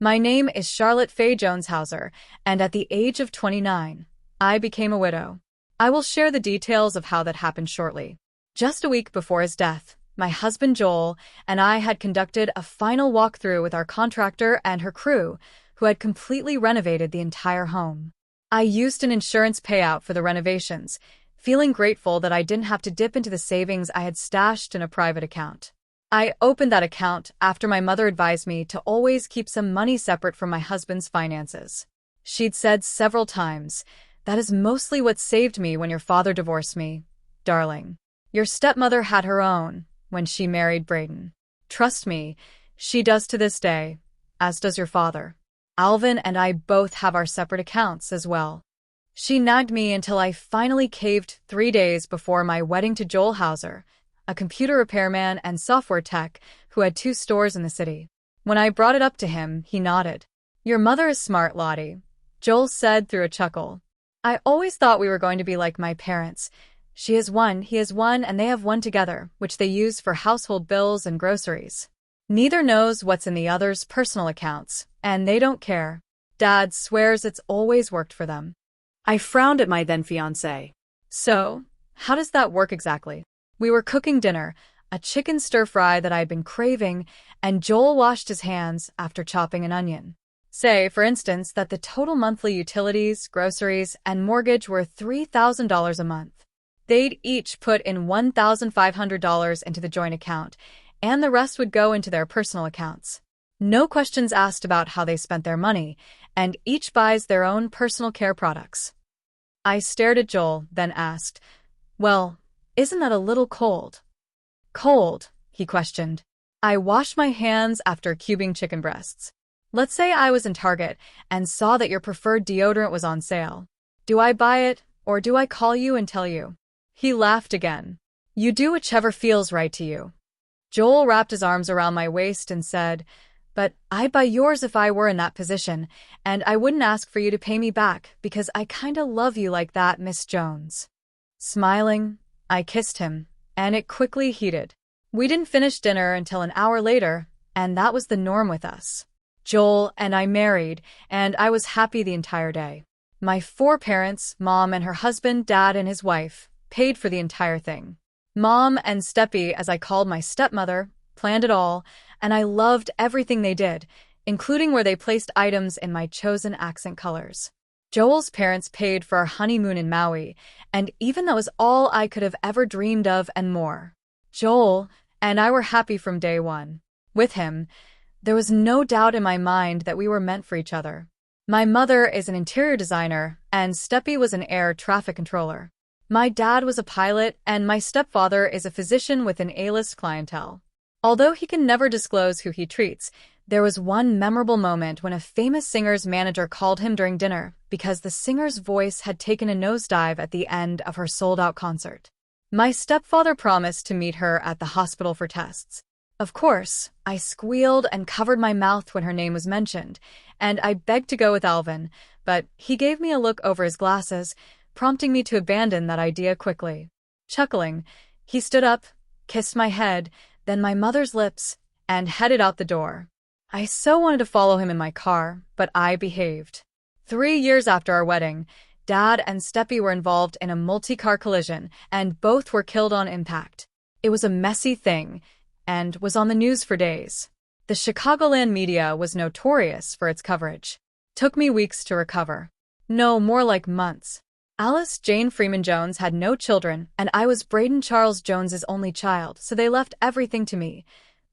My name is Charlotte Faye Jones Hauser, and at the age of 29, I became a widow. I will share the details of how that happened shortly. Just a week before his death, my husband Joel and I had conducted a final walkthrough with our contractor and her crew, who had completely renovated the entire home. I used an insurance payout for the renovations, feeling grateful that I didn't have to dip into the savings I had stashed in a private account. I opened that account after my mother advised me to always keep some money separate from my husband's finances. She'd said several times, "That is mostly what saved me when your father divorced me, darling. Your stepmother had her own when she married Braden. Trust me, she does to this day, as does your father. Alvin and I both have our separate accounts as well." She nagged me until I finally caved 3 days before my wedding to Joel Hauser, a computer repairman and software tech who had 2 stores in the city. When I brought it up to him, he nodded. "Your mother is smart, Lottie," Joel said through a chuckle. "I always thought we were going to be like my parents. She has one, he has one, and they have one together, which they use for household bills and groceries. Neither knows what's in the other's personal accounts, and they don't care. Dad swears it's always worked for them." I frowned at my then-fiancé. "So, how does that work exactly?" We were cooking dinner, a chicken stir-fry that I had been craving, and Joel washed his hands after chopping an onion. Say, for instance, that the total monthly utilities, groceries, and mortgage were $3,000 a month. They'd each put in $1,500 into the joint account, and the rest would go into their personal accounts. No questions asked about how they spent their money, and each buys their own personal care products. I stared at Joel, then asked, "Well, isn't that a little cold?" "Cold?" he questioned. I washed my hands after cubing chicken breasts. "Let's say I was in Target and saw that your preferred deodorant was on sale. Do I buy it, or do I call you and tell you?" He laughed again. "You do whichever feels right to you." Joel wrapped his arms around my waist and said, "But I'd buy yours if I were in that position, and I wouldn't ask for you to pay me back because I kinda love you like that, Miss Jones." Smiling, I kissed him, and it quickly heated. We didn't finish dinner until an hour later, and that was the norm with us. Joel and I married, and I was happy the entire day. My 4 parents, Mom and her husband, Dad and his wife, paid for the entire thing. Mom and Steppy, as I called my stepmother, planned it all, and I loved everything they did, including where they placed items in my chosen accent colors. Joel's parents paid for our honeymoon in Maui, and even that was all I could have ever dreamed of and more. Joel and I were happy from day one. With him, there was no doubt in my mind that we were meant for each other. My mother is an interior designer, and Steppy was an air traffic controller. My dad was a pilot, and my stepfather is a physician with an A-list clientele. Although he can never disclose who he treats, there was one memorable moment when a famous singer's manager called him during dinner because the singer's voice had taken a nosedive at the end of her sold-out concert. My stepfather promised to meet her at the hospital for tests. Of course, I squealed and covered my mouth when her name was mentioned, and I begged to go with Alvin, but he gave me a look over his glasses, prompting me to abandon that idea quickly. Chuckling, he stood up, kissed my head, then my mother's lips, and headed out the door. I so wanted to follow him in my car, but I behaved. 3 years after our wedding, Dad and Steppy were involved in a multi-car collision, and both were killed on impact. It was a messy thing, and was on the news for days. The Chicagoland media was notorious for its coverage. Took me weeks to recover. No, more like months. Alice Jane Freeman Jones had no children, and I was Braden Charles Jones's only child, so they left everything to me.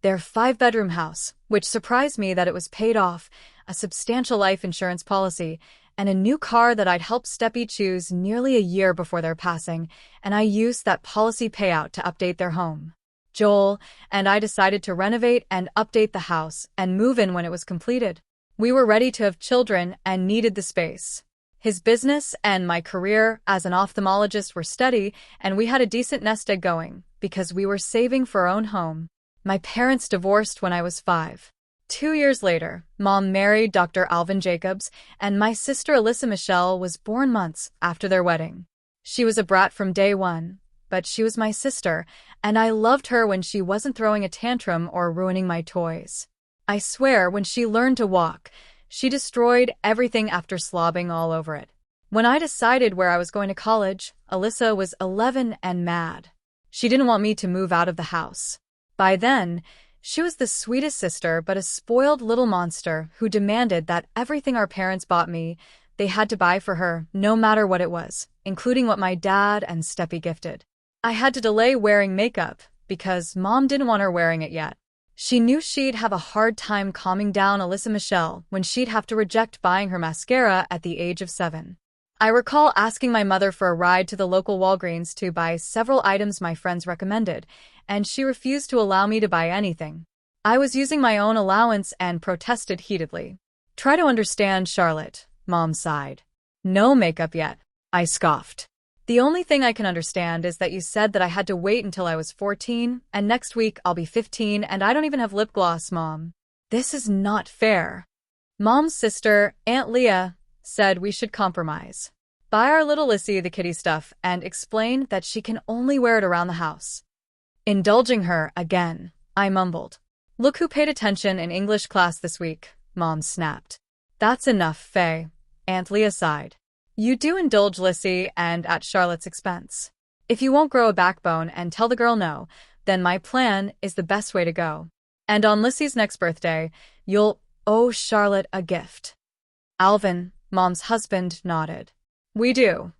Their 5-bedroom house, which surprised me that it was paid off, a substantial life insurance policy, and a new car that I'd helped Steppy choose nearly a year before their passing, and I used that policy payout to update their home. Joel and I decided to renovate and update the house and move in when it was completed. We were ready to have children and needed the space. His business and my career as an ophthalmologist were steady, and we had a decent nest egg going because we were saving for our own home. My parents divorced when I was 5. 2 years later, Mom married Dr. Alvin Jacobs, and my sister Alyssa Michelle was born months after their wedding. She was a brat from day one, but she was my sister, and I loved her when she wasn't throwing a tantrum or ruining my toys. I swear, when she learned to walk, she destroyed everything after slobbing all over it. When I decided where I was going to college, Alyssa was 11 and mad. She didn't want me to move out of the house. By then, she was the sweetest sister but a spoiled little monster who demanded that everything our parents bought me, they had to buy for her, no matter what it was, including what my dad and Steppy gifted. I had to delay wearing makeup because Mom didn't want her wearing it yet. She knew she'd have a hard time calming down Alyssa Michelle when she'd have to reject buying her mascara at the age of 7. I recall asking my mother for a ride to the local Walgreens to buy several items my friends recommended, and she refused to allow me to buy anything. I was using my own allowance and protested heatedly. "Try to understand, Charlotte," Mom sighed. "No makeup yet," I scoffed. "The only thing I can understand is that you said that I had to wait until I was 14, and next week I'll be 15 and I don't even have lip gloss, Mom. This is not fair." Mom's sister, Aunt Leah, said we should compromise. Buy our little Lissy the kitty stuff and explain that she can only wear it around the house. Indulging her again, I mumbled. "Look who paid attention in English class this week," Mom snapped. "That's enough, Faye," Aunt Leah sighed. "You do indulge Lissy and at Charlotte's expense. If you won't grow a backbone and tell the girl no, then my plan is the best way to go. And on Lissy's next birthday, you'll owe Charlotte a gift." Alvin, Mom's husband, nodded. "We do."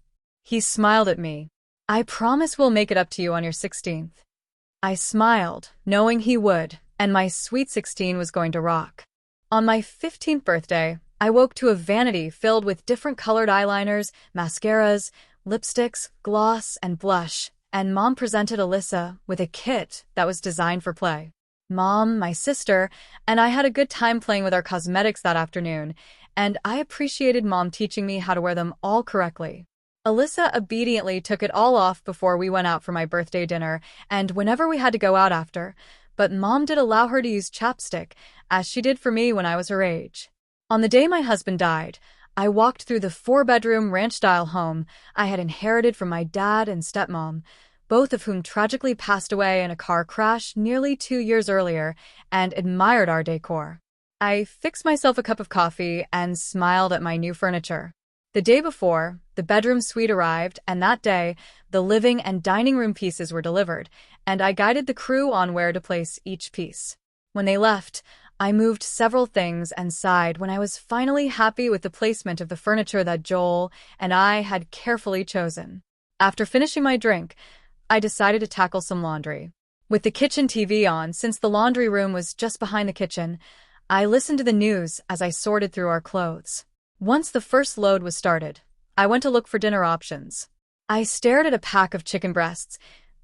He smiled at me. "I promise we'll make it up to you on your 16th. I smiled, knowing he would, and my sweet 16 was going to rock. On my 15th birthday, I woke to a vanity filled with different colored eyeliners, mascaras, lipsticks, gloss, and blush, and Mom presented Alyssa with a kit that was designed for play. Mom, my sister, and I had a good time playing with our cosmetics that afternoon, and I appreciated Mom teaching me how to wear them all correctly. Alyssa obediently took it all off before we went out for my birthday dinner and whenever we had to go out after, but Mom did allow her to use chapstick, as she did for me when I was her age. On the day my husband died, I walked through the 4-bedroom ranch-style home I had inherited from my dad and stepmom, both of whom tragically passed away in a car crash nearly 2 years earlier, and admired our decor. I fixed myself a cup of coffee and smiled at my new furniture. The day before, the bedroom suite arrived, and that day, the living and dining room pieces were delivered, and I guided the crew on where to place each piece. When they left, I moved several things and sighed when I was finally happy with the placement of the furniture that Joel and I had carefully chosen. After finishing my drink, I decided to tackle some laundry. With the kitchen TV on, since the laundry room was just behind the kitchen, I listened to the news as I sorted through our clothes. Once the first load was started, I went to look for dinner options. I stared at a pack of chicken breasts,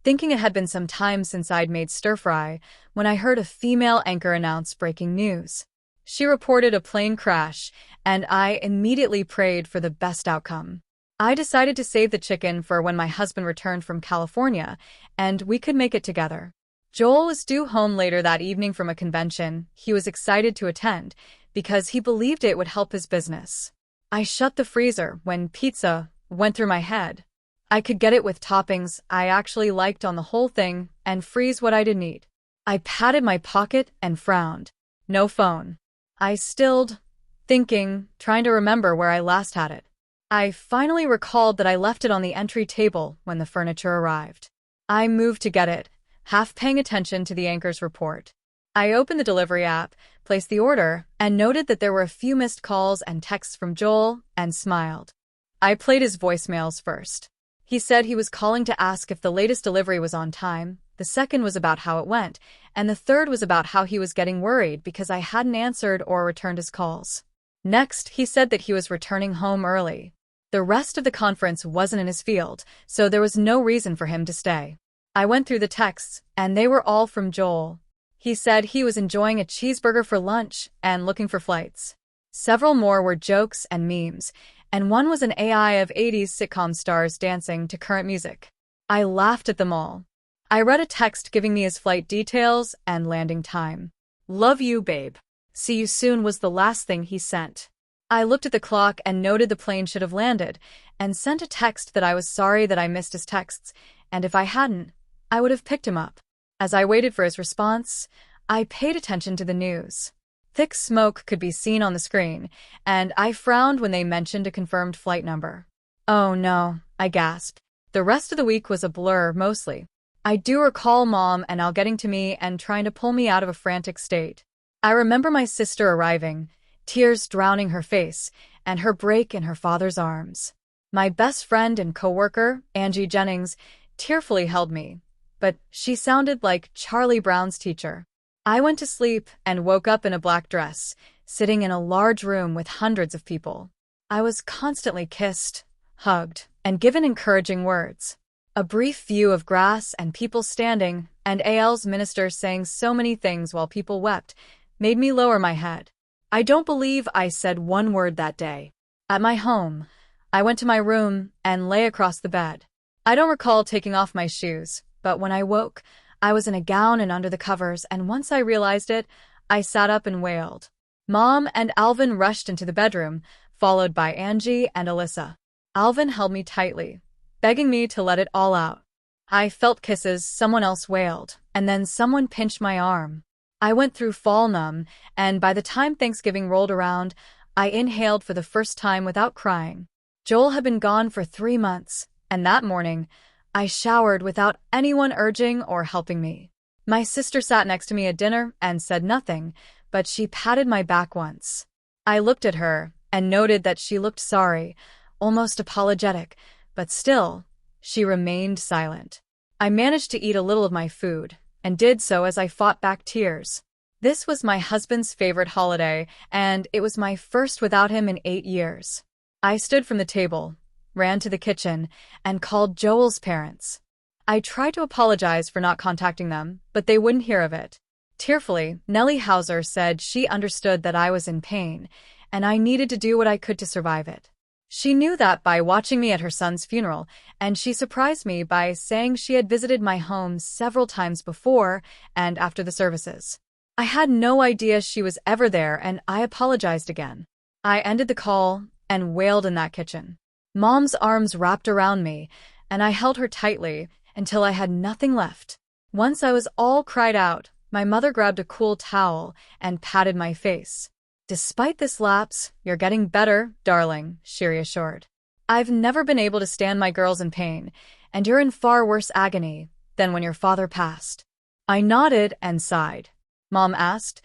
thinking it had been some time since I'd made stir-fry, when I heard a female anchor announce breaking news. She reported a plane crash, and I immediately prayed for the best outcome. I decided to save the chicken for when my husband returned from California, and we could make it together. Joel was due home later that evening from a convention he was excited to attend, because he believed it would help his business. I shut the freezer when pizza went through my head. I could get it with toppings I actually liked on the whole thing and freeze what I didn't eat. I patted my pocket and frowned. No phone. I stilled, thinking, trying to remember where I last had it. I finally recalled that I left it on the entry table when the furniture arrived. I moved to get it, half paying attention to the anchor's report. I opened the delivery app, placed the order, and noted that there were a few missed calls and texts from Joel, and smiled. I played his voicemails first. He said he was calling to ask if the latest delivery was on time, the second was about how it went, and the third was about how he was getting worried because I hadn't answered or returned his calls. Next, he said that he was returning home early. The rest of the conference wasn't in his field, so there was no reason for him to stay. I went through the texts, and they were all from Joel. He said he was enjoying a cheeseburger for lunch and looking for flights. Several more were jokes and memes, and one was an AI of 80s sitcom stars dancing to current music. I laughed at them all. I read a text giving me his flight details and landing time. "Love you, babe. See you soon" was the last thing he sent. I looked at the clock and noted the plane should have landed, and sent a text that I was sorry that I missed his texts, and if I hadn't, I would have picked him up. As I waited for his response, I paid attention to the news. Thick smoke could be seen on the screen, and I frowned when they mentioned a confirmed flight number. Oh no, I gasped. The rest of the week was a blur, mostly. I do recall Mom and Al getting to me and trying to pull me out of a frantic state. I remember my sister arriving, tears drowning her face, and her break in her father's arms. My best friend and coworker, Angie Jennings, tearfully held me, but she sounded like Charlie Brown's teacher. I went to sleep and woke up in a black dress, sitting in a large room with hundreds of people. I was constantly kissed, hugged, and given encouraging words. A brief view of grass and people standing, and AL's minister saying so many things while people wept, made me lower my head. I don't believe I said one word that day. At my home, I went to my room and lay across the bed. I don't recall taking off my shoes, but when I woke, I was in a gown and under the covers, and once I realized it, I sat up and wailed. Mom and Alvin rushed into the bedroom, followed by Angie and Alyssa. Alvin held me tightly, begging me to let it all out. I felt kisses, someone else wailed, and then someone pinched my arm. I went through fall numb, and by the time Thanksgiving rolled around, I inhaled for the first time without crying. Joel had been gone for 3 months, and that morning, I showered without anyone urging or helping me. My sister sat next to me at dinner and said nothing, but she patted my back once. I looked at her and noted that she looked sorry, almost apologetic, but still, she remained silent. I managed to eat a little of my food, and did so as I fought back tears. This was my husband's favorite holiday, and it was my first without him in 8 years. I stood from the table, ran to the kitchen, and called Joel's parents. I tried to apologize for not contacting them, but they wouldn't hear of it. Tearfully, Nellie Hauser said she understood that I was in pain, and I needed to do what I could to survive it. She knew that by watching me at her son's funeral, and she surprised me by saying she had visited my home several times before and after the services. I had no idea she was ever there, and I apologized again. I ended the call and wailed in that kitchen. Mom's arms wrapped around me, and I held her tightly until I had nothing left. Once I was all cried out, my mother grabbed a cool towel and patted my face. "Despite this lapse, you're getting better, darling," she reassured. "I've never been able to stand my girls in pain, and you're in far worse agony than when your father passed." I nodded and sighed. Mom asked,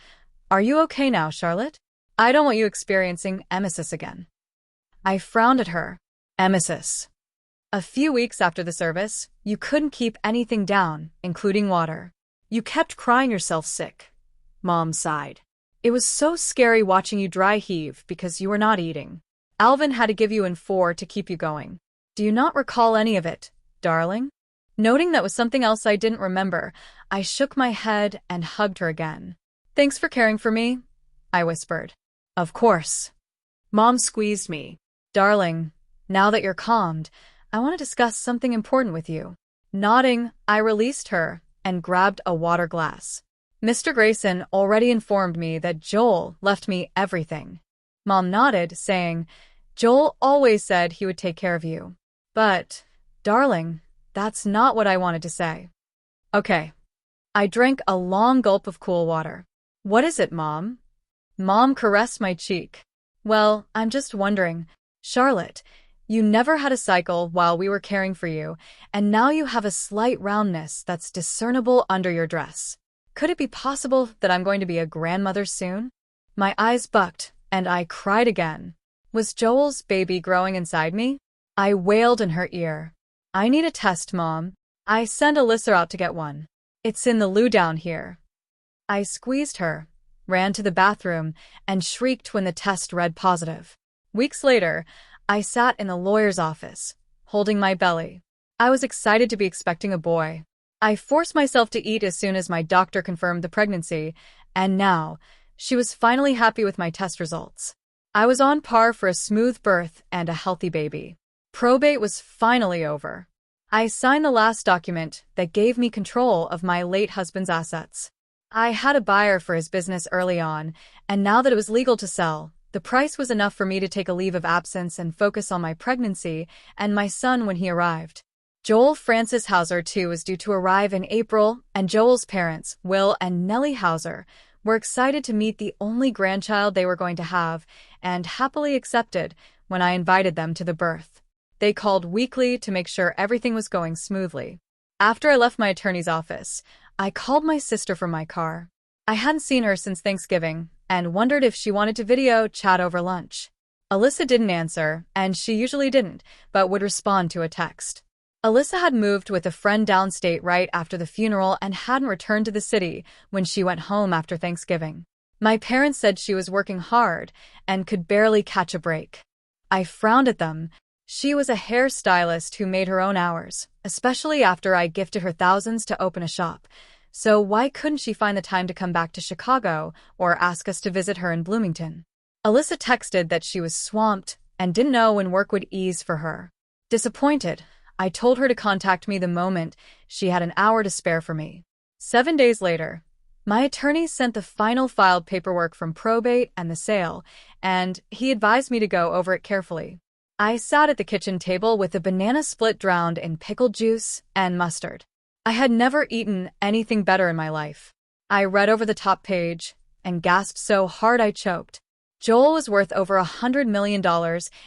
"Are you okay now, Charlotte? I don't want you experiencing emesis again." I frowned at her. Emesis. A few weeks after the service, you couldn't keep anything down, including water. You kept crying yourself sick. Mom sighed. It was so scary watching you dry heave because you were not eating. Alvin had to give you N4 to keep you going. Do you not recall any of it, darling? Noting that was something else I didn't remember, I shook my head and hugged her again. "Thanks for caring for me," I whispered. "Of course." Mom squeezed me. "Darling, now that you're calmed, I want to discuss something important with you." Nodding, I released her and grabbed a water glass. "Mr. Grayson already informed me that Joel left me everything." Mom nodded, saying, "Joel always said he would take care of you." "But, darling, that's not what I wanted to say." "Okay." I drank a long gulp of cool water. "What is it, Mom?" Mom caressed my cheek. "Well, I'm just wondering, Charlotte, you never had a cycle while we were caring for you, and now you have a slight roundness that's discernible under your dress. Could it be possible that I'm going to be a grandmother soon?" My eyes bucked, and I cried again. Was Joel's baby growing inside me? I wailed in her ear. "I need a test, Mom. I send Alyssa out to get one. It's in the loo down here." I squeezed her, ran to the bathroom, and shrieked when the test read positive. Weeks later, I sat in the lawyer's office, holding my belly. I was excited to be expecting a boy. I forced myself to eat as soon as my doctor confirmed the pregnancy, and now, she was finally happy with my test results. I was on par for a smooth birth and a healthy baby. Probate was finally over. I signed the last document that gave me control of my late husband's assets. I had a buyer for his business early on, and now that it was legal to sell, the price was enough for me to take a leave of absence and focus on my pregnancy and my son when he arrived. Joel Francis Hauser, too, was due to arrive in April, and Joel's parents, Will and Nellie Hauser, were excited to meet the only grandchild they were going to have, and happily accepted when I invited them to the birth. They called weekly to make sure everything was going smoothly. After I left my attorney's office, I called my sister from my car. I hadn't seen her since Thanksgiving and wondered if she wanted to video chat over lunch. Alyssa didn't answer, and she usually didn't, but would respond to a text. Alyssa had moved with a friend downstate right after the funeral and hadn't returned to the city when she went home after Thanksgiving. My parents said she was working hard and could barely catch a break. I frowned at them. She was a hairstylist who made her own hours, especially after I gifted her thousands to open a shop. So why couldn't she find the time to come back to Chicago or ask us to visit her in Bloomington? Alyssa texted that she was swamped and didn't know when work would ease for her. Disappointed, I told her to contact me the moment she had an hour to spare for me. 7 days later, my attorney sent the final filed paperwork from probate and the sale, and he advised me to go over it carefully. I sat at the kitchen table with a banana split drowned in pickled juice and mustard. I had never eaten anything better in my life. I read over the top page and gasped so hard I choked. Joel was worth over $100 million,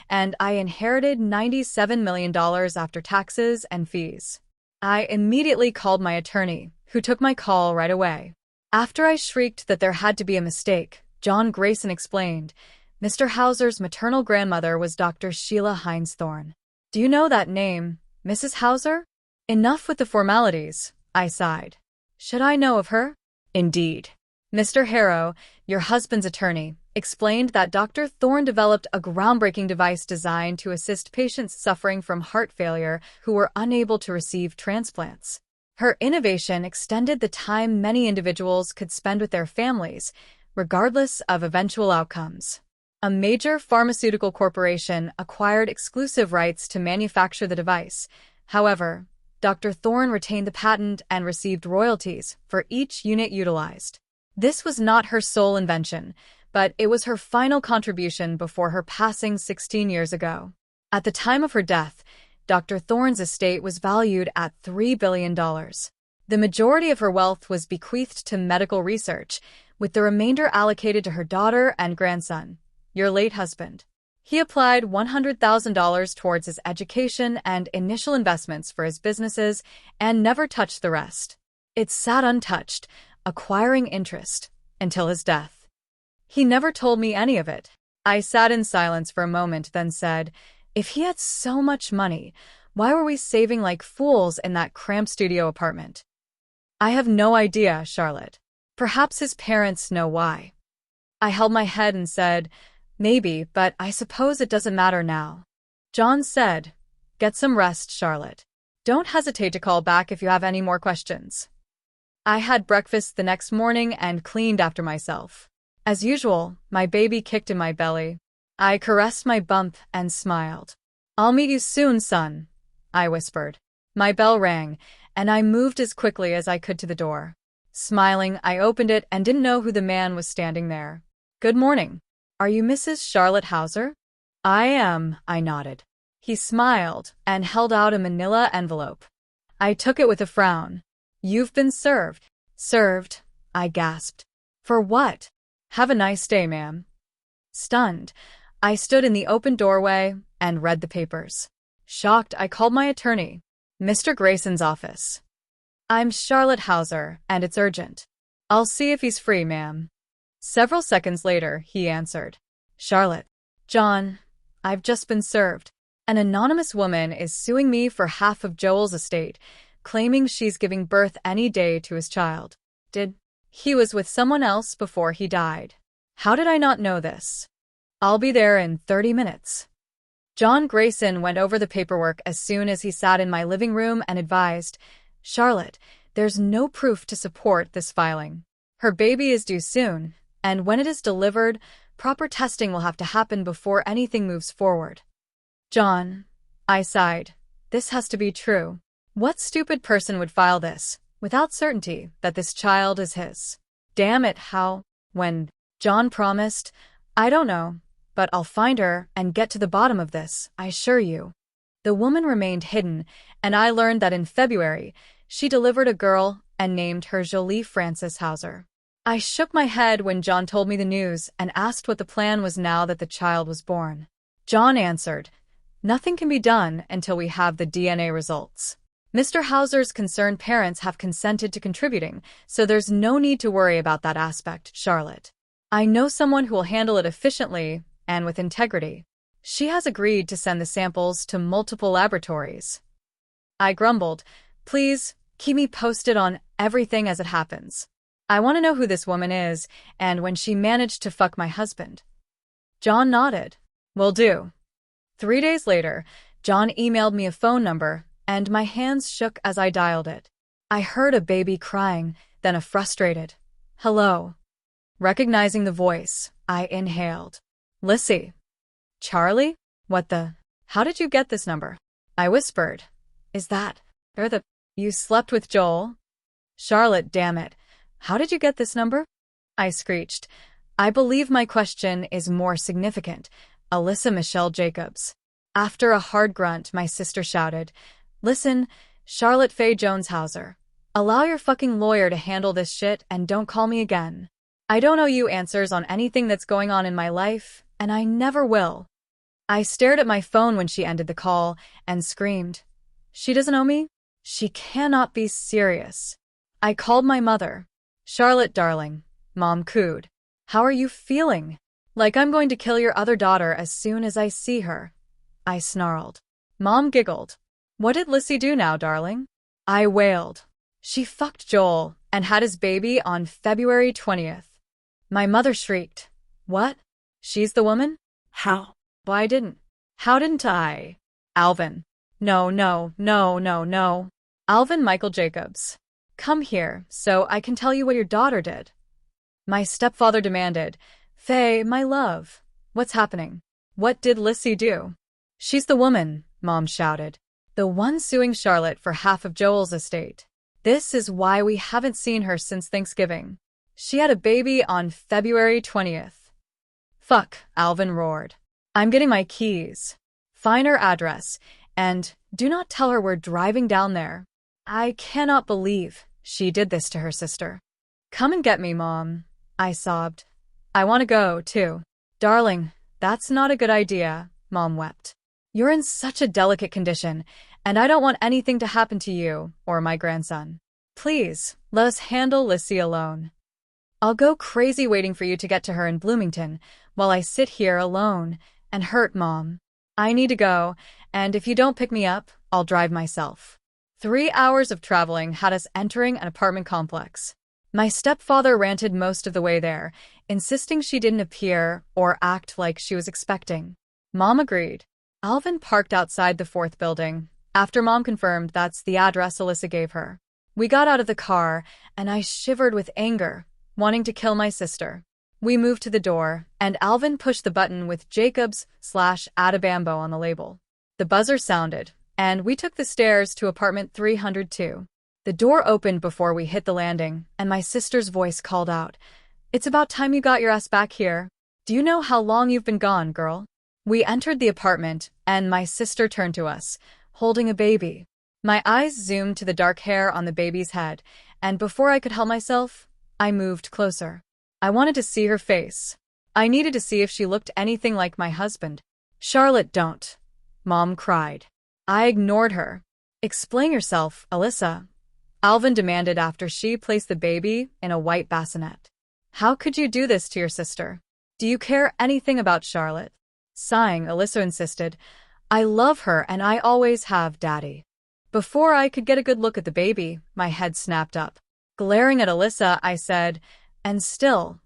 and I inherited $97 million after taxes and fees. I immediately called my attorney, who took my call right away. After I shrieked that there had to be a mistake, John Grayson explained, Mr. Hauser's maternal grandmother was Dr. Sheila Hines Thorne. Do you know that name, Mrs. Hauser? Enough with the formalities, I sighed. Should I know of her? Indeed. Mr. Harrow, your husband's attorney, explained that Dr. Thorne developed a groundbreaking device designed to assist patients suffering from heart failure who were unable to receive transplants. Her innovation extended the time many individuals could spend with their families, regardless of eventual outcomes. A major pharmaceutical corporation acquired exclusive rights to manufacture the device. However, Dr. Thorne retained the patent and received royalties for each unit utilized. This was not her sole invention, but it was her final contribution before her passing 16 years ago. At the time of her death, Dr. Thorne's estate was valued at $3 billion. The majority of her wealth was bequeathed to medical research, with the remainder allocated to her daughter and grandson, your late husband. He applied $100,000 towards his education and initial investments for his businesses and never touched the rest. It sat untouched, acquiring interest, until his death. He never told me any of it. I sat in silence for a moment, then said, if he had so much money, why were we saving like fools in that cramped studio apartment? I have no idea, Charlotte. Perhaps his parents know why. I held my head and said, maybe, but I suppose it doesn't matter now. John said, get some rest, Charlotte. Don't hesitate to call back if you have any more questions. I had breakfast the next morning and cleaned after myself. As usual, my baby kicked in my belly. I caressed my bump and smiled. I'll meet you soon, son, I whispered. My bell rang, and I moved as quickly as I could to the door. Smiling, I opened it and didn't know who the man was standing there. Good morning. Are you Mrs. Charlotte Hauser? I am, I nodded. He smiled and held out a manila envelope. I took it with a frown. You've been served. Served, I gasped. For what? Have a nice day, ma'am. Stunned, I stood in the open doorway and read the papers. Shocked, I called my attorney. Mr. Grayson's office. I'm Charlotte Hauser, and it's urgent. I'll see if he's free, ma'am. Several seconds later, he answered. Charlotte. John, I've just been served. An anonymous woman is suing me for half of Joel's estate, claiming she's giving birth any day to his child. He was with someone else before he died. How did I not know this? I'll be there in 30 minutes. John Grayson went over the paperwork as soon as he sat in my living room and advised, Charlotte, there's no proof to support this filing. Her baby is due soon, and when it is delivered, proper testing will have to happen before anything moves forward. John, I sighed, this has to be true. What stupid person would file this, without certainty that this child is his? Damn it, how? When? John promised, I don't know, but I'll find her and get to the bottom of this, I assure you. The woman remained hidden, and I learned that in February, she delivered a girl and named her Jolie Frances Hauser. I shook my head when John told me the news and asked what the plan was now that the child was born. John answered, "Nothing can be done until we have the DNA results. Mr. Hauser's concerned parents have consented to contributing, so there's no need to worry about that aspect, Charlotte. I know someone who will handle it efficiently and with integrity. She has agreed to send the samples to multiple laboratories." I grumbled, "Please, keep me posted on everything as it happens. I want to know who this woman is and when she managed to fuck my husband." John nodded. "Will do." 3 days later, John emailed me a phone number, and my hands shook as I dialed it. I heard a baby crying, then a frustrated, "Hello." Recognizing the voice, I inhaled. "Lissy." "Charlie? What the? How did you get this number?" I whispered. "Is that, or the, you slept with Joel?" "Charlotte, damn it. How did you get this number?" I screeched. "I believe my question is more significant. Alyssa Michelle Jacobs." After a hard grunt, my sister shouted, "Listen, Charlotte Faye Jones Hauser. Allow your fucking lawyer to handle this shit and don't call me again. I don't owe you answers on anything that's going on in my life, and I never will." I stared at my phone when she ended the call and screamed, "She doesn't owe me? She cannot be serious." I called my mother. "Charlotte, darling," Mom cooed. "How are you feeling?" "Like I'm going to kill your other daughter as soon as I see her," I snarled. Mom giggled. "What did Lissy do now, darling?" I wailed. "She fucked Joel and had his baby on February 20th. My mother shrieked. "What? She's the woman? How? Why didn't? How didn't I?" "Alvin." No. "Alvin Michael Jacobs. Come here so I can tell you what your daughter did." My stepfather demanded. "Faye, my love, what's happening? What did Lissy do?" "She's the woman," Mom shouted. "The one suing Charlotte for half of Joel's estate. This is why we haven't seen her since Thanksgiving. She had a baby on February 20th. "Fuck," Alvin roared. "I'm getting my keys. Find her address, and do not tell her we're driving down there. I cannot believe she did this to her sister." "Come and get me, Mom," I sobbed. "I want to go, too." "Darling, that's not a good idea," Mom wept. "You're in such a delicate condition, and I don't want anything to happen to you or my grandson. Please, let us handle Lissy alone. I'll go crazy waiting for you to get to her in Bloomington while I sit here alone and hurt Mom. I need to go, and if you don't pick me up, I'll drive myself." 3 hours of traveling had us entering an apartment complex. My stepfather ranted most of the way there, insisting she didn't appear or act like she was expecting. Mom agreed. Alvin parked outside the 4th building, after Mom confirmed that's the address Alyssa gave her. We got out of the car, and I shivered with anger, wanting to kill my sister. We moved to the door, and Alvin pushed the button with Jacobs/Adabambo on the label. The buzzer sounded, and we took the stairs to apartment 302. The door opened before we hit the landing, and my sister's voice called out, "It's about time you got your ass back here. Do you know how long you've been gone, girl?" We entered the apartment, and my sister turned to us, holding a baby. My eyes zoomed to the dark hair on the baby's head, and before I could help myself, I moved closer. I wanted to see her face. I needed to see if she looked anything like my husband. "Charlotte, don't," Mom cried. I ignored her. "Explain yourself, Alyssa," Alvin demanded after she placed the baby in a white bassinet. "How could you do this to your sister? Do you care anything about Charlotte?" Sighing, Alyssa insisted, "I love her and I always have, Daddy." Before I could get a good look at the baby, my head snapped up. Glaring at Alyssa, I said, "And still,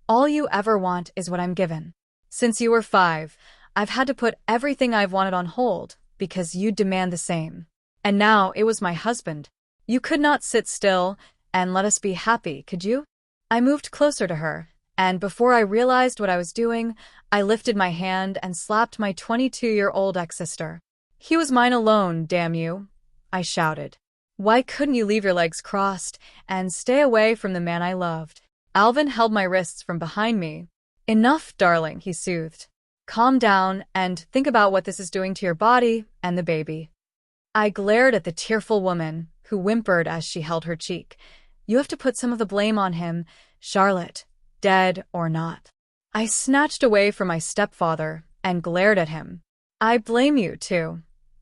all you ever want is what I'm given. Since you were 5, I've had to put everything I've wanted on hold because you demand the same. And now it was my husband. You could not sit still and let us be happy, could you?" I moved closer to her, and before I realized what I was doing, I lifted my hand and slapped my 22-year-old ex-sister. "He was mine alone, damn you," I shouted. "Why couldn't you leave your legs crossed and stay away from the man I loved?" Alvin held my wrists from behind me. "Enough, darling," he soothed. "Calm down and think about what this is doing to your body and the baby." I glared at the tearful woman, who whimpered as she held her cheek. "You have to put some of the blame on him. Charlotte, dead or not. I snatched away from my stepfather and glared at him. I blame you, too.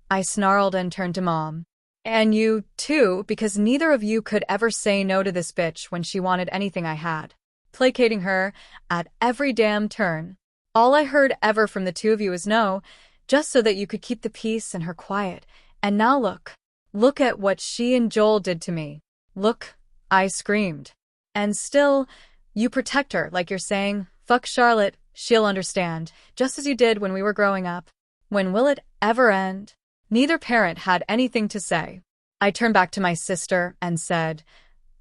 I snarled and turned to Mom. And you, too, because neither of you could ever say no to this bitch when she wanted anything I had. Placating her at every damn turn. All I heard ever from the two of you is no, just so that you could keep the peace and her quiet. And now look. Look at what she and Joel did to me. Look, I screamed. And still, you protect her like you're saying, fuck Charlotte, she'll understand, just as you did when we were growing up. When will it ever end? Neither parent had anything to say. I turned back to my sister and said,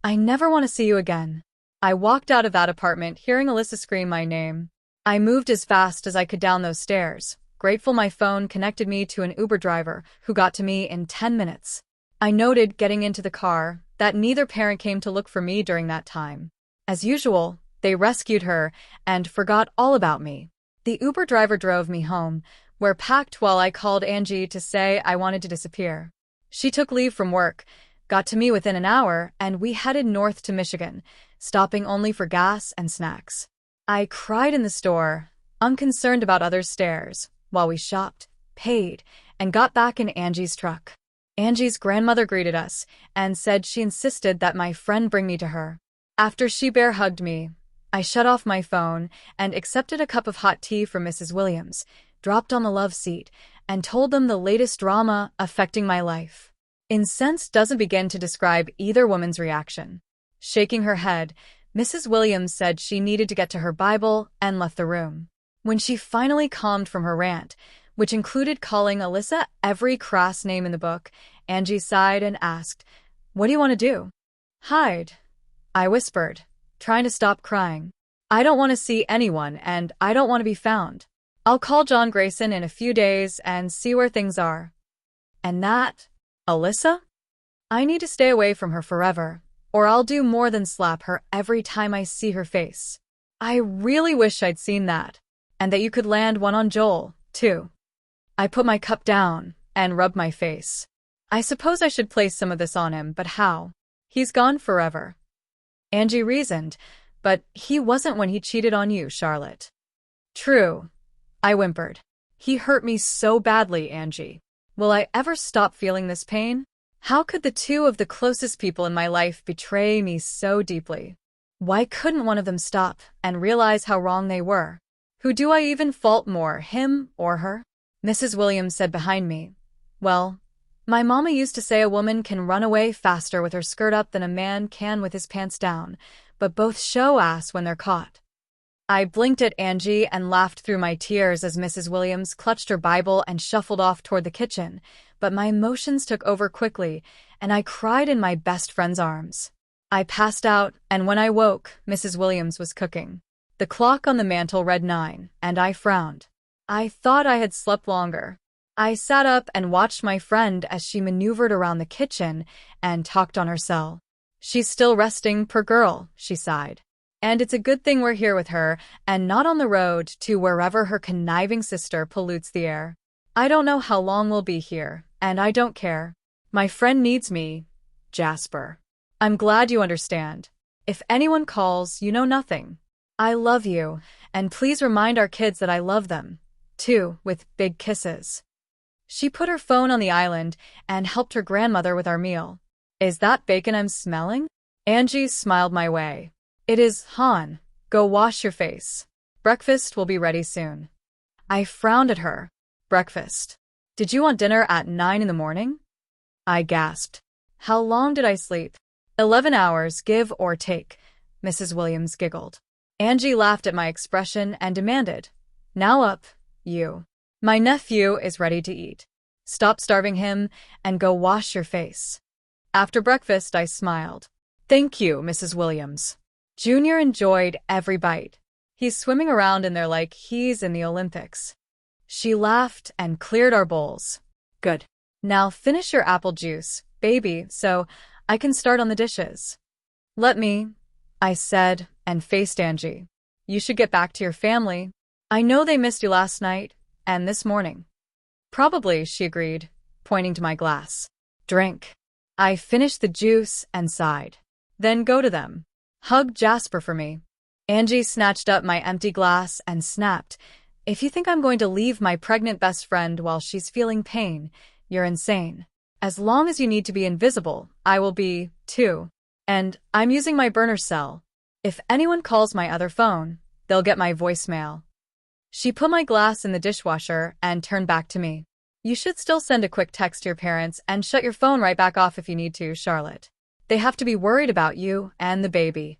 I never want to see you again. I walked out of that apartment hearing Alyssa scream my name. I moved as fast as I could down those stairs, grateful my phone connected me to an Uber driver who got to me in 10 minutes. I noted, getting into the car, that neither parent came to look for me during that time. As usual, they rescued her and forgot all about me. The Uber driver drove me home, where packed while I called Angie to say I wanted to disappear. She took leave from work, got to me within an hour, and we headed north to Michigan, stopping only for gas and snacks. I cried in the store, unconcerned about others' stares, while we shopped, paid, and got back in Angie's truck. Angie's grandmother greeted us and said she insisted that my friend bring me to her. After she bear hugged me, I shut off my phone and accepted a cup of hot tea from Mrs. Williams, dropped on the love seat, and told them the latest drama affecting my life. Incensed doesn't begin to describe either woman's reaction. Shaking her head, Mrs. Williams said she needed to get to her Bible and left the room. When she finally calmed from her rant, which included calling Alyssa every crass name in the book, Angie sighed and asked, What do you want to do? Hide, I whispered, trying to stop crying. I don't want to see anyone, and I don't want to be found. I'll call John Grayson in a few days and see where things are. And that, Alyssa? I need to stay away from her forever, or I'll do more than slap her every time I see her face. I really wish I'd seen that, and that you could land one on Joel, too. I put my cup down and rubbed my face. I suppose I should place some of this on him, but how? He's gone forever. Angie reasoned, but he wasn't when he cheated on you, Charlotte. True. I whimpered. He hurt me so badly, Angie. Will I ever stop feeling this pain? How could the two of the closest people in my life betray me so deeply? Why couldn't one of them stop and realize how wrong they were? Who do I even fault more, him or her? Mrs. Williams said behind me, Well, my mama used to say a woman can run away faster with her skirt up than a man can with his pants down, but both show ass when they're caught. I blinked at Angie and laughed through my tears as Mrs. Williams clutched her Bible and shuffled off toward the kitchen, but my emotions took over quickly, and I cried in my best friend's arms. I passed out, and when I woke, Mrs. Williams was cooking. The clock on the mantel read 9, and I frowned. I thought I had slept longer. I sat up and watched my friend as she maneuvered around the kitchen and talked on her cell. She's still resting, poor girl, she sighed. And it's a good thing we're here with her and not on the road to wherever her conniving sister pollutes the air. I don't know how long we'll be here, and I don't care. My friend needs me, Jasper. I'm glad you understand. If anyone calls, you know nothing. I love you, and please remind our kids that I love them, too, with big kisses. She put her phone on the island and helped her grandmother with our meal. Is that bacon I'm smelling? Angie smiled my way. It is, Han. Go wash your face. Breakfast will be ready soon. I frowned at her. Breakfast. Did you want dinner at 9 in the morning? I gasped. How long did I sleep? 11 hours, give or take, Mrs. Williams giggled. Angie laughed at my expression and demanded, Now up, you. My nephew is ready to eat. Stop starving him and go wash your face. After breakfast, I smiled. Thank you, Mrs. Williams. Junior enjoyed every bite. He's swimming around in there like he's in the Olympics. She laughed and cleared our bowls. Good. Now finish your apple juice, baby, so I can start on the dishes. Let me, I said, and faced Angie. You should get back to your family. I know they missed you last night and this morning. Probably, she agreed, pointing to my glass. Drink. I finished the juice and sighed. Then go to them. Hug Jasper for me. Angie snatched up my empty glass and snapped, "If you think I'm going to leave my pregnant best friend while she's feeling pain, you're insane. As long as you need to be invisible, I will be, too. And I'm using my burner cell. If anyone calls my other phone, they'll get my voicemail." She put my glass in the dishwasher and turned back to me. "You should still send a quick text to your parents and shut your phone right back off if you need to, Charlotte. They have to be worried about you and the baby."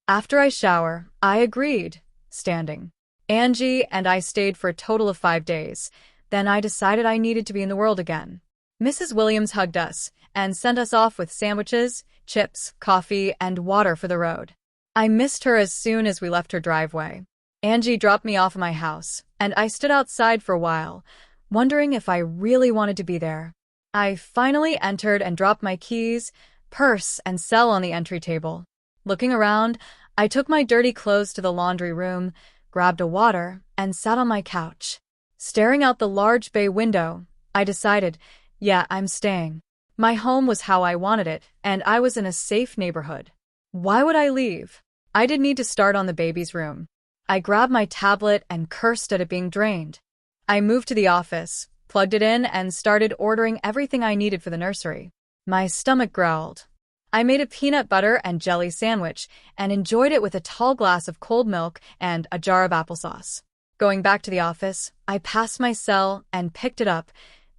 After I shower, I agreed, standing. Angie and I stayed for a total of 5 days. Then I decided I needed to be in the world again. Mrs. Williams hugged us and sent us off with sandwiches, chips, coffee, and water for the road. I missed her as soon as we left her driveway. Angie dropped me off at my house, and I stood outside for a while, wondering if I really wanted to be there. I finally entered and dropped my keys, purse, and cell on the entry table. Looking around, I took my dirty clothes to the laundry room, grabbed a water, and sat on my couch. Staring out the large bay window, I decided, yeah, I'm staying. My home was how I wanted it, and I was in a safe neighborhood. Why would I leave? I did need to start on the baby's room. I grabbed my tablet and cursed at it being drained. I moved to the office, plugged it in, and started ordering everything I needed for the nursery. My stomach growled. I made a peanut butter and jelly sandwich and enjoyed it with a tall glass of cold milk and a jar of applesauce. Going back to the office, I passed my cell and picked it up,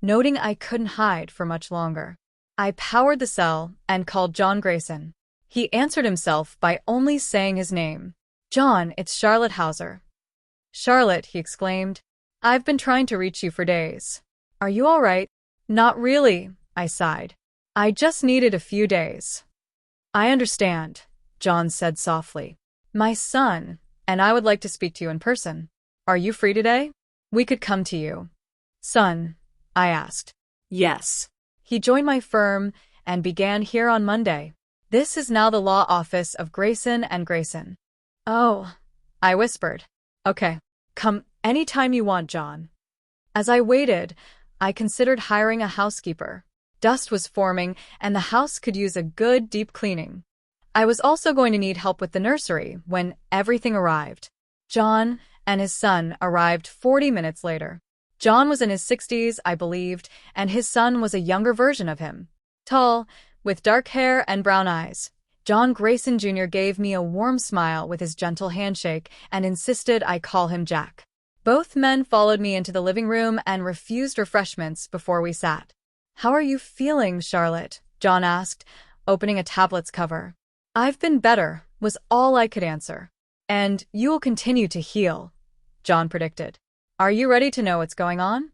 noting I couldn't hide for much longer. I powered the cell and called John Grayson. He answered himself by only saying his name. "John, it's Charlotte Hauser." "Charlotte," he exclaimed, "I've been trying to reach you for days. Are you all right?" "Not really," I sighed. "I just needed a few days." "I understand," John said softly. "My son and I would like to speak to you in person. Are you free today? We could come to you." "Son?" I asked. "Yes." He joined my firm and began here on Monday. This is now the law office of Grayson and Grayson. "Oh," I whispered. "Okay. Come anytime you want, John." As I waited, I considered hiring a housekeeper. Dust was forming, and the house could use a good deep cleaning. I was also going to need help with the nursery when everything arrived. John and his son arrived 40 minutes later. John was in his 60s, I believed, and his son was a younger version of him. Tall, with dark hair and brown eyes. John Grayson Jr. gave me a warm smile with his gentle handshake and insisted I call him Jack. Both men followed me into the living room and refused refreshments before we sat. "How are you feeling, Charlotte?" John asked, opening a tablet's cover. "I've been better," was all I could answer. "And you will continue to heal," John predicted. "Are you ready to know what's going on?"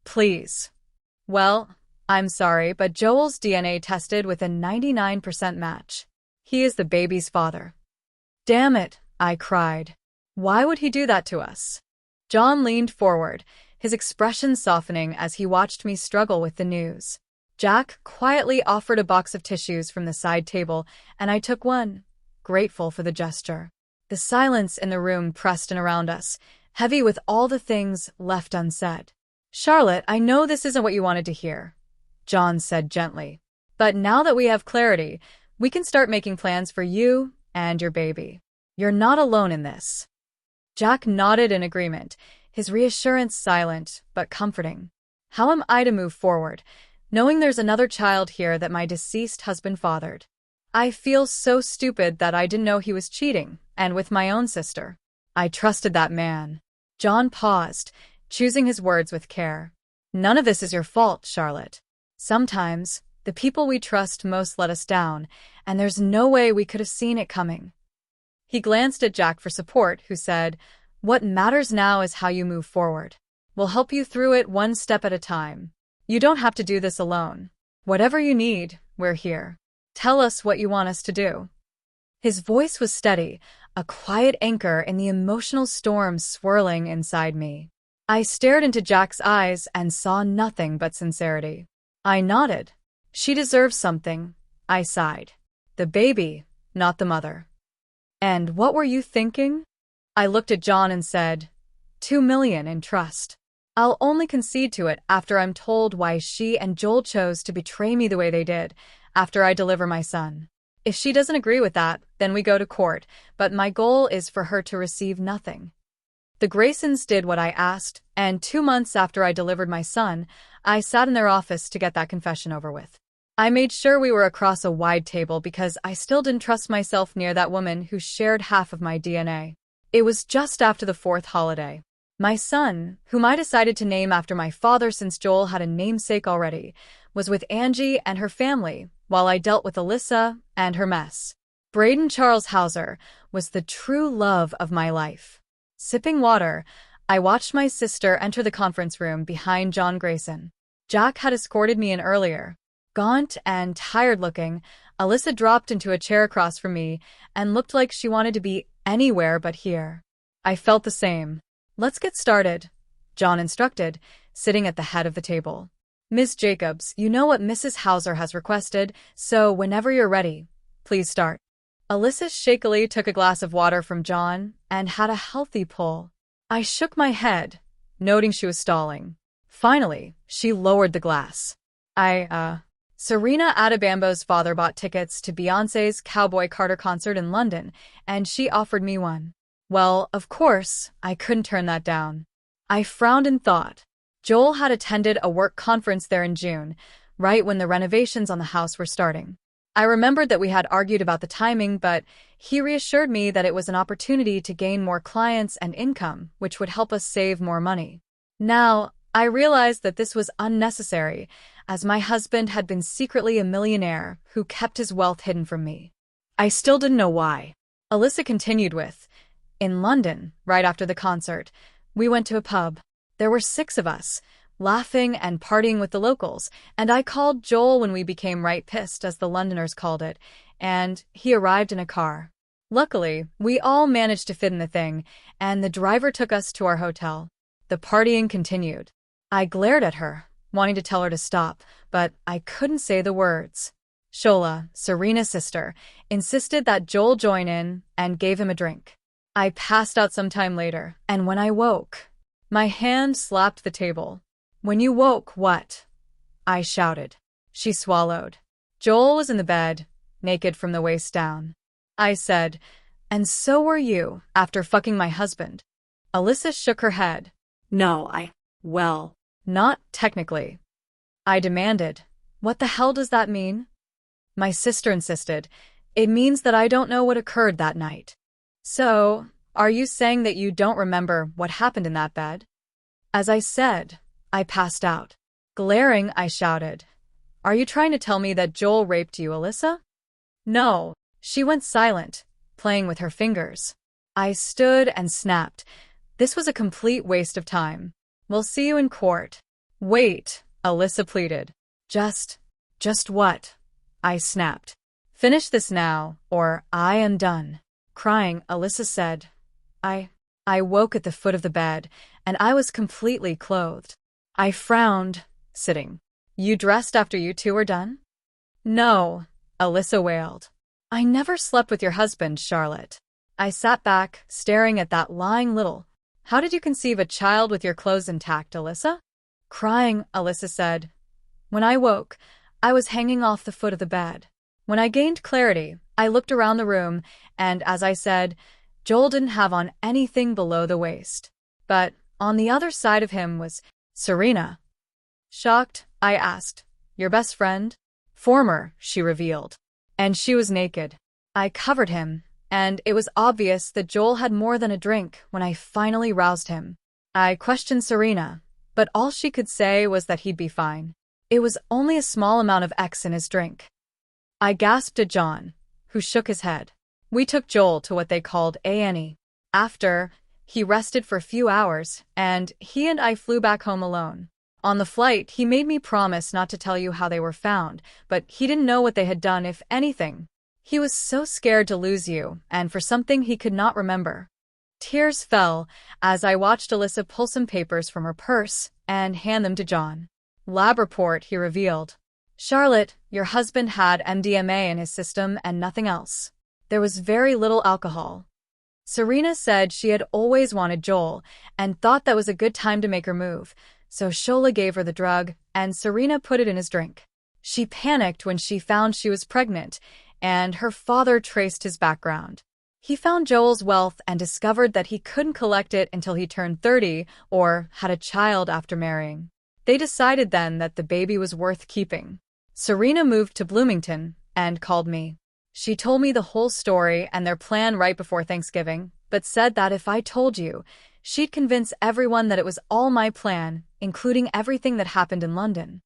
"Please." "Well, I'm sorry, but Joel's DNA tested with a 99% match. He is the baby's father." "Damn it," I cried. "Why would he do that to us?" John leaned forward, his expression softening as he watched me struggle with the news. Jack quietly offered a box of tissues from the side table, and I took one, grateful for the gesture. The silence in the room pressed in around us, heavy with all the things left unsaid. "Charlotte, I know this isn't what you wanted to hear," John said gently. "But now that we have clarity, we can start making plans for you and your baby. You're not alone in this." Jack nodded in agreement, his reassurance silent but comforting. How am I to move forward, knowing there's another child here that my deceased husband fathered? I feel so stupid that I didn't know he was cheating, and with my own sister. I trusted that man. John paused, choosing his words with care. "None of this is your fault, Charlotte. Sometimes, the people we trust most let us down, and there's no way we could have seen it coming." He glanced at Jack for support, who said, "What matters now is how you move forward. We'll help you through it one step at a time. You don't have to do this alone. Whatever you need, we're here. Tell us what you want us to do." His voice was steady, a quiet anchor in the emotional storm swirling inside me. I stared into Jack's eyes and saw nothing but sincerity. I nodded. "She deserves something," I sighed. "The baby, not the mother." "And what were you thinking?" I looked at John and said, $2 million in trust. I'll only concede to it after I'm told why she and Joel chose to betray me the way they did, after I deliver my son." If she doesn't agree with that, then we go to court, but my goal is for her to receive nothing. The Graysons did what I asked, and 2 months after I delivered my son, I sat in their office to get that confession over with. I made sure we were across a wide table because I still didn't trust myself near that woman who shared half of my DNA. It was just after the 4th holiday. My son, whom I decided to name after my father since Joel had a namesake already, was with Angie and her family, while I dealt with Alyssa and her mess. Braden Charles Hauser was the true love of my life. Sipping water, I watched my sister enter the conference room behind John Grayson. Jack had escorted me in earlier. Gaunt and tired-looking, Alyssa dropped into a chair across from me and looked like she wanted to be anywhere but here. I felt the same. "Let's get started," John instructed, sitting at the head of the table. "Miss Jacobs, you know what Mrs. Hauser has requested, so whenever you're ready, please start." Alyssa shakily took a glass of water from John and had a healthy pull. I shook my head, noting she was stalling. Finally, she lowered the glass. Serena Adebambo's father bought tickets to Beyoncé's Cowboy Carter concert in London, and she offered me one. Well, of course, I couldn't turn that down. I frowned and thought. Joel had attended a work conference there in June, right when the renovations on the house were starting. I remembered that we had argued about the timing, but he reassured me that it was an opportunity to gain more clients and income, which would help us save more money. Now, I realized that this was unnecessary, as my husband had been secretly a millionaire who kept his wealth hidden from me. I still didn't know why. Alyssa continued with, "In London, right after the concert, we went to a pub. There were 6 of us, laughing and partying with the locals, and I called Joel when we became right pissed, as the Londoners called it, and he arrived in a car. Luckily, we all managed to fit in the thing, and the driver took us to our hotel. The partying continued. I glared at her, wanting to tell her to stop, but I couldn't say the words. Shola, Serena's sister, insisted that Joel join in and gave him a drink. I passed out some time later, and when I woke, my hand slapped the table. "When you woke, what?" I shouted. She swallowed. Joel was in the bed, naked from the waist down. I said, "And so were you, after fucking my husband." Alyssa shook her head. "No, well, not technically." I demanded, "What the hell does that mean?" My sister insisted, "It means that I don't know what occurred that night." "So, are you saying that you don't remember what happened in that bed?" As I said, I passed out. Glaring, I shouted, "Are you trying to tell me that Joel raped you, Alyssa?" "No." She went silent, playing with her fingers. I stood and snapped. This was a complete waste of time. "We'll see you in court." "Wait," Alyssa pleaded. Just what?" I snapped. "Finish this now, or I am done." Crying, Alyssa said, I woke at the foot of the bed, and I was completely clothed. I frowned, sitting. "You dressed after you two were done?" "No," Alyssa wailed. "I never slept with your husband, Charlotte." I sat back, staring at that lying little. "How did you conceive a child with your clothes intact, Alyssa?" Crying, Alyssa said, "When I woke, I was hanging off the foot of the bed. When I gained clarity, I looked around the room, and as I said, Joel didn't have on anything below the waist. But on the other side of him was Serena." Shocked, I asked, "Your best friend?" "Former," she revealed. "And she was naked." I covered him, and it was obvious that Joel had more than a drink when I finally roused him. I questioned Serena, but all she could say was that he'd be fine. It was only a small amount of X in his drink. I gasped at John, who shook his head. We took Joel to what they called A&E. After, he rested for a few hours, and he and I flew back home alone. On the flight, he made me promise not to tell you how they were found, but he didn't know what they had done, if anything. He was so scared to lose you, and for something he could not remember. Tears fell as I watched Alyssa pull some papers from her purse and hand them to John. "Lab report," he revealed. "Charlotte, your husband had MDMA in his system and nothing else. There was very little alcohol." Serena said she had always wanted Joel and thought that was a good time to make her move, so Shola gave her the drug and Serena put it in his drink. She panicked when she found she was pregnant, and her father traced his background. He found Joel's wealth and discovered that he couldn't collect it until he turned 30 or had a child after marrying. They decided then that the baby was worth keeping. Serena moved to Bloomington and called me. She told me the whole story and their plan right before Thanksgiving, but said that if I told you, she'd convince everyone that it was all my plan, including everything that happened in London.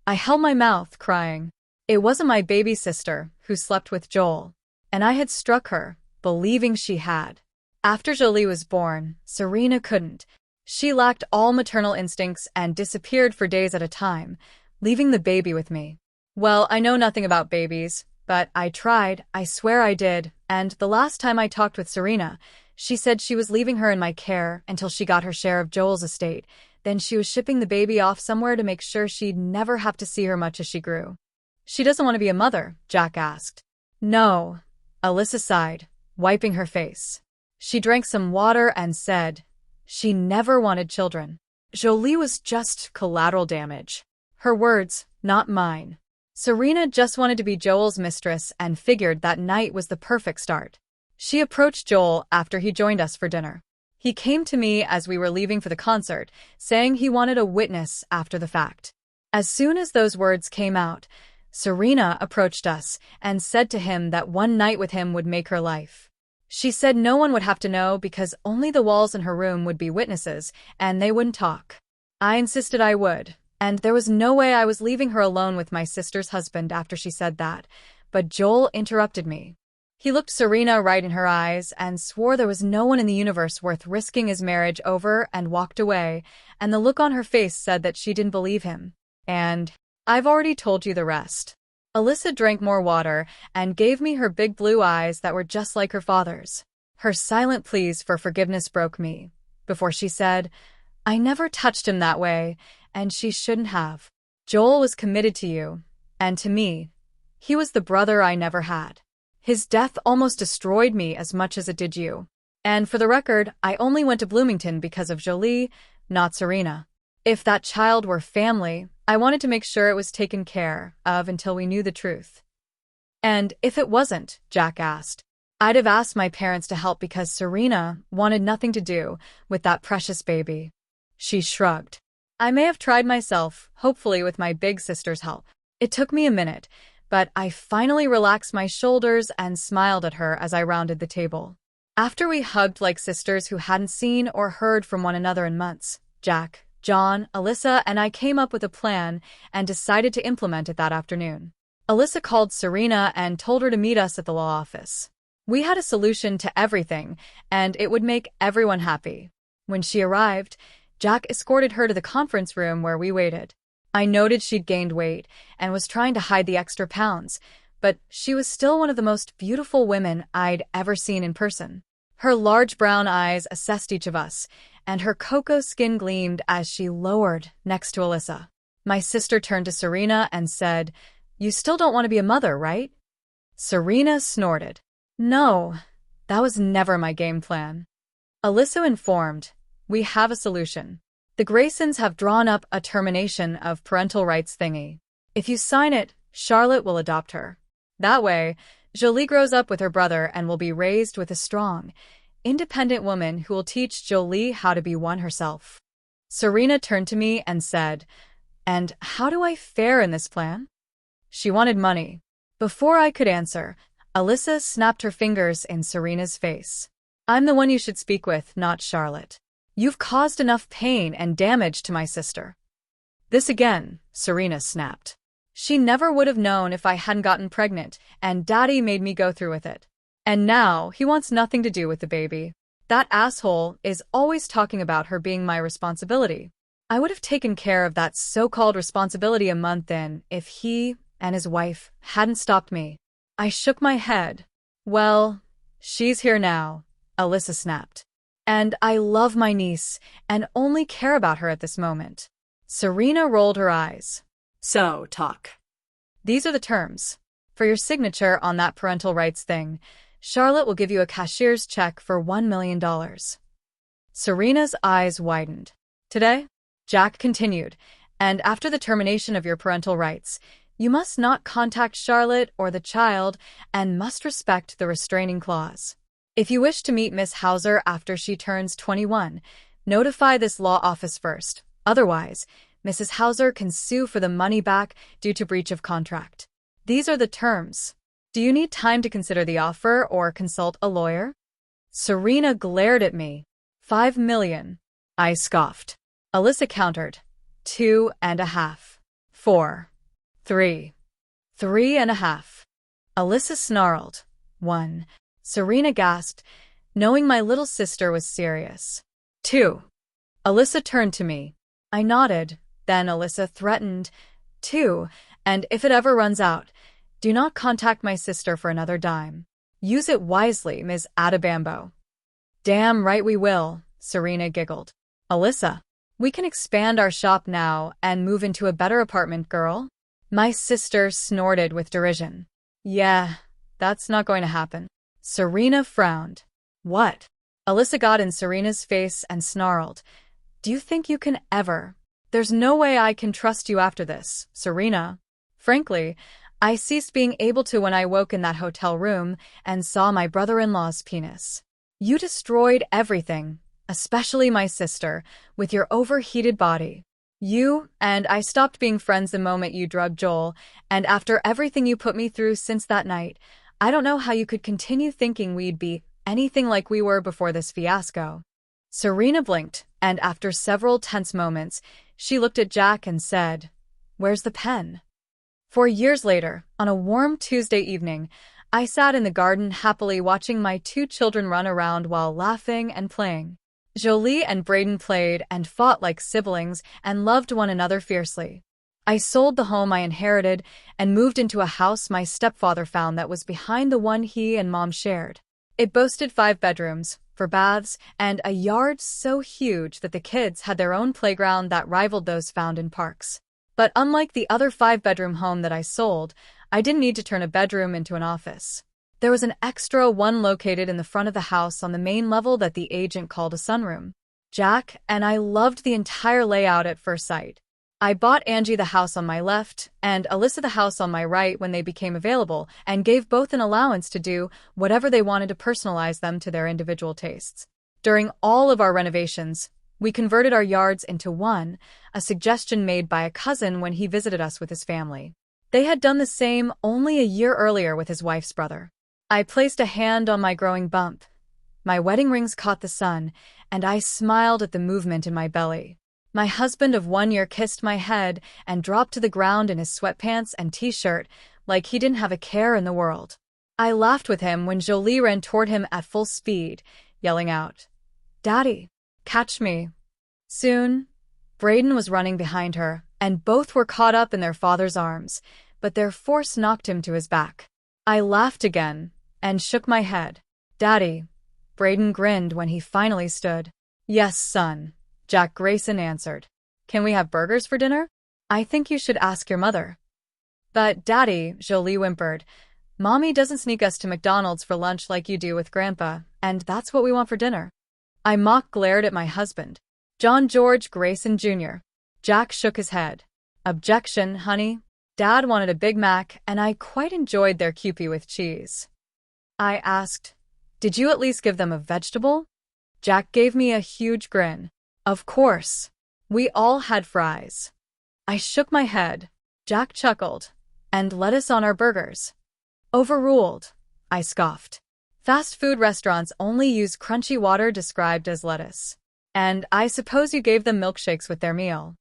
I held my mouth, crying. It wasn't my baby sister who slept with Joel, and I had struck her, believing she had. After Jolie was born, Serena couldn't. She lacked all maternal instincts and disappeared for days at a time, leaving the baby with me. Well, I know nothing about babies, but I tried, I swear I did, and the last time I talked with Serena, she said she was leaving her in my care until she got her share of Joel's estate. Then she was shipping the baby off somewhere to make sure she'd never have to see her much as she grew. She doesn't want to be a mother, Jack asked. No, Alyssa sighed, wiping her face. She drank some water and said, she never wanted children. Jolie was just collateral damage. Her words, not mine. Serena just wanted to be Joel's mistress and figured that night was the perfect start. She approached Joel after he joined us for dinner. He came to me as we were leaving for the concert, saying he wanted a witness after the fact. As soon as those words came out, Serena approached us and said to him that one night with him would make her life. She said no one would have to know because only the walls in her room would be witnesses, and they wouldn't talk. I insisted I would, and there was no way I was leaving her alone with my sister's husband after she said that, but Joel interrupted me. He looked Serena right in her eyes and swore there was no one in the universe worth risking his marriage over and walked away, and the look on her face said that she didn't believe him. And I've already told you the rest. Alyssa drank more water and gave me her big blue eyes that were just like her father's. Her silent pleas for forgiveness broke me, before she said, I never touched him that way, and she shouldn't have. Joel was committed to you, and to me. He was the brother I never had. His death almost destroyed me as much as it did you. And for the record, I only went to Bloomington because of Jolie, not Serena. If that child were family, I wanted to make sure it was taken care of until we knew the truth. And if it wasn't, Jack asked, I'd have asked my parents to help because Serena wanted nothing to do with that precious baby. She shrugged. I may have tried myself, hopefully with my big sister's help. It took me a minute, but I finally relaxed my shoulders and smiled at her as I rounded the table. After we hugged like sisters who hadn't seen or heard from one another in months, Jack, John, Alyssa, and I came up with a plan and decided to implement it that afternoon. Alyssa called Serena and told her to meet us at the law office. We had a solution to everything, and it would make everyone happy. When she arrived, Jack escorted her to the conference room where we waited. I noted she'd gained weight and was trying to hide the extra pounds, but she was still one of the most beautiful women I'd ever seen in person. Her large brown eyes assessed each of us, and her cocoa skin gleamed as she lowered next to Alyssa. My sister turned to Serena and said, You still don't want to be a mother, right? Serena snorted. No, that was never my game plan. Alyssa informed, We have a solution. The Graysons have drawn up a termination of parental rights thingy. If you sign it, Charlotte will adopt her. That way, Jolie grows up with her brother and will be raised with a strong, independent woman who will teach Jolie how to be one herself. Serena turned to me and said, And how do I fare in this plan? She wanted money. Before I could answer, Alyssa snapped her fingers in Serena's face. I'm the one you should speak with, not Charlotte. You've caused enough pain and damage to my sister. This again, Serena snapped. She never would have known if I hadn't gotten pregnant, and Daddy made me go through with it. And now he wants nothing to do with the baby. That asshole is always talking about her being my responsibility. I would have taken care of that so-called responsibility a month in if he and his wife hadn't stopped me. I shook my head. Well, she's here now, Alyssa snapped. And I love my niece and only care about her at this moment. Serena rolled her eyes. So, talk. These are the terms. For your signature on that parental rights thing, Charlotte will give you a cashier's check for $1 million. Serena's eyes widened. Today? Jack continued, and after the termination of your parental rights, You must not contact Charlotte or the child and must respect the restraining clause. If you wish to meet Miss Hauser after she turns 21, notify this law office first. Otherwise, Mrs. Hauser can sue for the money back due to breach of contract. These are the terms. Do you need time to consider the offer or consult a lawyer? Serena glared at me. 5 million. I scoffed. Alyssa countered. 2.5. 4. 3. 3.5. Alyssa snarled. 1. Serena gasped, knowing my little sister was serious. 2. Alyssa turned to me. I nodded. Then Alyssa threatened. 2. And if it ever runs out, do not contact my sister for another dime. Use it wisely, Ms. Adabambo. Damn right we will, Serena giggled. Alyssa, we can expand our shop now and move into a better apartment, girl. My sister snorted with derision. Yeah, that's not going to happen. Serena frowned. What? Alyssa got in Serena's face and snarled. Do you think you can ever? There's no way I can trust you after this, Serena. Frankly, I ceased being able to when I woke in that hotel room and saw my brother-in-law's penis. You destroyed everything, especially my sister, with your overheated body. You and I stopped being friends the moment you drugged Joel, and after everything you put me through since that night, I don't know how you could continue thinking we'd be anything like we were before this fiasco. Serena blinked, and after several tense moments, she looked at Jack and said, "Where's the pen?" 4 years later, on a warm Tuesday evening, I sat in the garden happily watching my 2 children run around while laughing and playing. Jolie and Braden played and fought like siblings and loved one another fiercely. I sold the home I inherited and moved into a house my stepfather found that was behind the one he and Mom shared. It boasted 5 bedrooms, 4 baths, and a yard so huge that the kids had their own playground that rivaled those found in parks. But unlike the other 5-bedroom home that I sold, I didn't need to turn a bedroom into an office. There was an extra one located in the front of the house on the main level that the agent called a sunroom. Jack and I loved the entire layout at first sight. I bought Angie the house on my left and Alyssa the house on my right when they became available and gave both an allowance to do whatever they wanted to personalize them to their individual tastes. During all of our renovations, we converted our yards into one, a suggestion made by a cousin when he visited us with his family. They had done the same only a year earlier with his wife's brother. I placed a hand on my growing bump. My wedding rings caught the sun, and I smiled at the movement in my belly. My husband of 1 year kissed my head and dropped to the ground in his sweatpants and t-shirt like he didn't have a care in the world. I laughed with him when Jolie ran toward him at full speed, yelling out, "Daddy, catch me." Soon, Braden was running behind her, and both were caught up in their father's arms, but their force knocked him to his back. I laughed again and shook my head. "Daddy," Braden grinned when he finally stood. "Yes, son," Jack Grayson answered. "Can we have burgers for dinner? I think you should ask your mother." "But, Daddy," Jolie whimpered, "Mommy doesn't sneak us to McDonald's for lunch like you do with Grandpa, and that's what we want for dinner." I mock glared at my husband. "John George Grayson Jr." Jack shook his head. "Objection, honey. Dad wanted a Big Mac, and I quite enjoyed their Kewpie with cheese." I asked, "Did you at least give them a vegetable?" Jack gave me a huge grin. "Of course. We all had fries." I shook my head. Jack chuckled. "And lettuce on our burgers." "Overruled," I scoffed. "Fast food restaurants only use crunchy water described as lettuce. And I suppose you gave them milkshakes with their meal."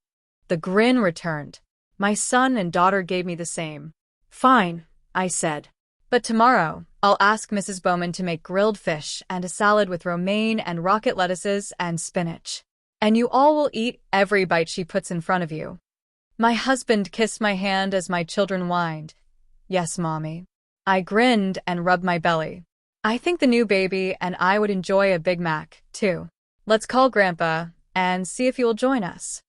The grin returned. My son and daughter gave me the same. "Fine," I said. "But tomorrow, I'll ask Mrs. Bowman to make grilled fish and a salad with romaine and rocket lettuces and spinach. And you all will eat every bite she puts in front of you." My husband kissed my hand as my children whined. "Yes, Mommy." I grinned and rubbed my belly. "I think the new baby and I would enjoy a Big Mac, too. Let's call Grandpa and see if he will join us."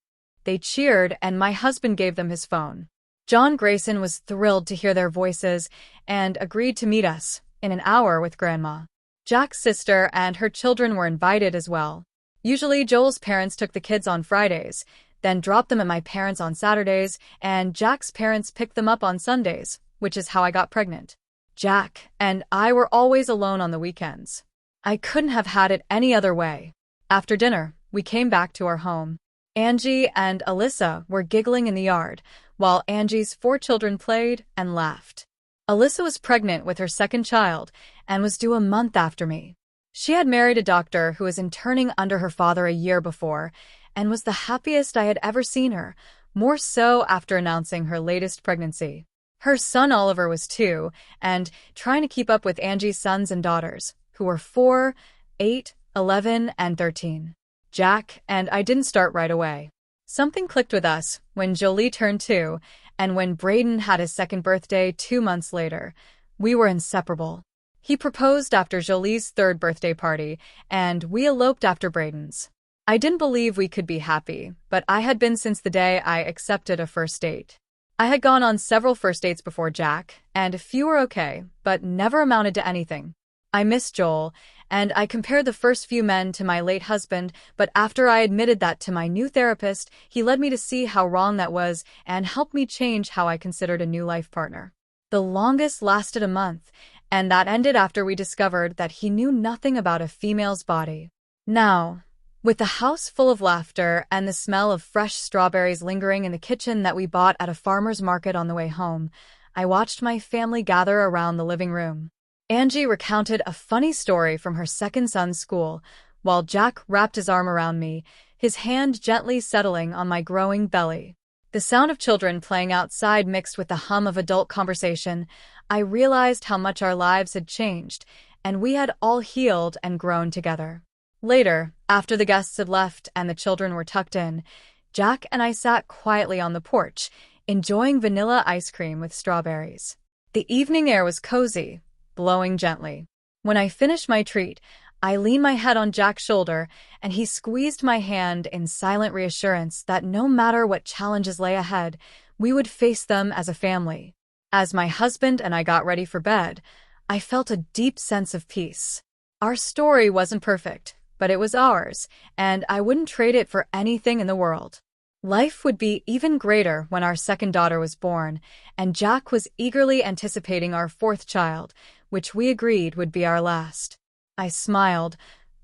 They cheered, and my husband gave them his phone. John Grayson was thrilled to hear their voices and agreed to meet us in an hour with Grandma. Jack's sister and her children were invited as well. Usually Joel's parents took the kids on Fridays. then dropped them at my parents' on Saturdays, and Jack's parents picked them up on Sundays, which is how I got pregnant. Jack and I were always alone on the weekends. I couldn't have had it any other way. After dinner, we came back to our home. Angie and Alyssa were giggling in the yard, while Angie's 4 children played and laughed. Alyssa was pregnant with her second child and was due a month after me. She had married a doctor who was interning under her father a year before, and was the happiest I had ever seen her, more so after announcing her latest pregnancy. Her son Oliver was 2, and trying to keep up with Angie's sons and daughters, who were 4, 8, 11, and 13. Jack and I didn't start right away. Something clicked with us when Jolie turned 2, and when Braden had his second birthday 2 months later. We were inseparable. He proposed after Jolie's 3rd birthday party, and we eloped after Braden's. I didn't believe we could be happy, but I had been since the day I accepted a first date. I had gone on several first dates before Jack, and a few were okay, but never amounted to anything. I missed Joel, and I compared the first few men to my late husband, but after I admitted that to my new therapist, he led me to see how wrong that was and helped me change how I considered a new life partner. The longest lasted a month, and that ended after we discovered that he knew nothing about a female's body. Now, with the house full of laughter and the smell of fresh strawberries lingering in the kitchen that we bought at a farmer's market on the way home, I watched my family gather around the living room. Angie recounted a funny story from her second son's school, while Jack wrapped his arm around me, his hand gently settling on my growing belly. The sound of children playing outside mixed with the hum of adult conversation. I realized how much our lives had changed, and we had all healed and grown together. Later, after the guests had left and the children were tucked in, Jack and I sat quietly on the porch, enjoying vanilla ice cream with strawberries. The evening air was cozy, blowing gently. When I finished my treat, I leaned my head on Jack's shoulder, and he squeezed my hand in silent reassurance that no matter what challenges lay ahead, we would face them as a family. As my husband and I got ready for bed, I felt a deep sense of peace. Our story wasn't perfect, but it was ours, and I wouldn't trade it for anything in the world. Life would be even greater when our second daughter was born, and Jack was eagerly anticipating our 4th child, which we agreed would be our last. I smiled,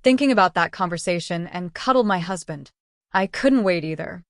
thinking about that conversation, and cuddled my husband. I couldn't wait either.